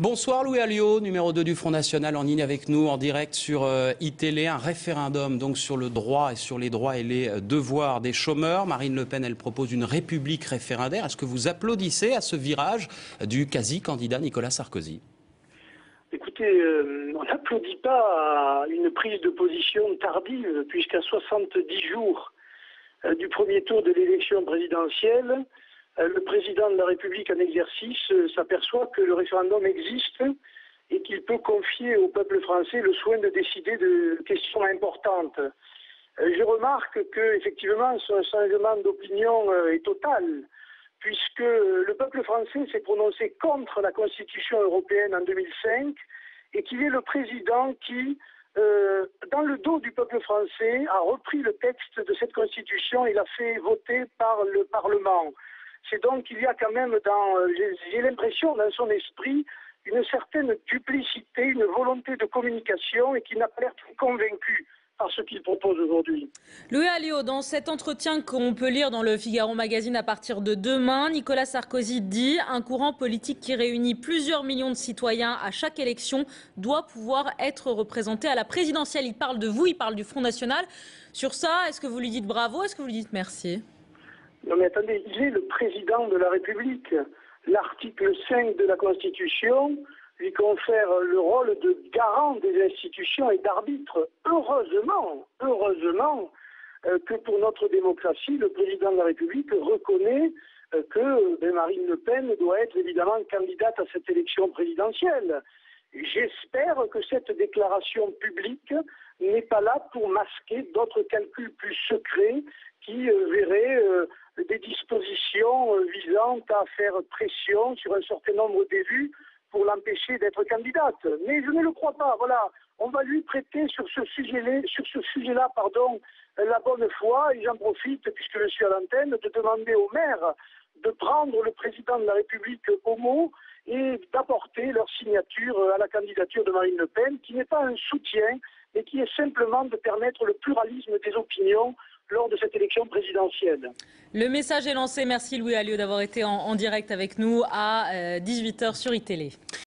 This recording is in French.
Bonsoir Louis Alliot, numéro 2 du Front National, en ligne avec nous, en direct sur iTélé, un référendum donc sur le droit et sur les droits et les devoirs des chômeurs. Marine Le Pen, elle propose une république référendaire. Est-ce que vous applaudissez à ce virage du quasi-candidat Nicolas Sarkozy? Écoutez, on n'applaudit pas à une prise de position tardive, puisqu'à 70 jours du premier tour de l'élection présidentielle, le président de la République en exercice s'aperçoit que le référendum existe et qu'il peut confier au peuple français le soin de décider de questions importantes. Je remarque qu'effectivement, son changement d'opinion est total, puisque le peuple français s'est prononcé contre la Constitution européenne en 2005 et qu'il est le président qui, dans le dos du peuple français, a repris le texte de cette Constitution et l'a fait voter par le Parlement. C'est donc qu'il y a quand même, j'ai l'impression, dans son esprit, une certaine duplicité, une volonté de communication et qu'il n'a pas l'air convaincu par ce qu'il propose aujourd'hui. Louis Alliot, dans cet entretien qu'on peut lire dans le Figaro Magazine à partir de demain, Nicolas Sarkozy dit « Un courant politique qui réunit plusieurs millions de citoyens à chaque élection doit pouvoir être représenté à la présidentielle ». Il parle de vous, il parle du Front National. Sur ça, est-ce que vous lui dites bravo, est-ce que vous lui dites merci? Non mais attendez, il est le président de la République. L'article 5 de la Constitution lui confère le rôle de garant des institutions et d'arbitre. Heureusement que pour notre démocratie, le président de la République reconnaît que Marine Le Pen doit être évidemment candidate à cette élection présidentielle. J'espère que cette déclaration publique n'est pas là pour masquer d'autres calculs plus secrets qui verraient des dispositions visant à faire pression sur un certain nombre d'élus pour l'empêcher d'être candidate. Mais je ne le crois pas. Voilà, on va lui prêter sur ce sujet-là, la bonne foi. Et j'en profite, puisque je suis à l'antenne, de demander aux maires de prendre le président de la République au mot et d'apporter leur signature à la candidature de Marine Le Pen, qui n'est pas un soutien, mais qui est simplement de permettre le pluralisme des opinions lors de cette élection présidentielle. Le message est lancé. Merci Louis Alliot d'avoir été en direct avec nous à 18 h sur iTélé.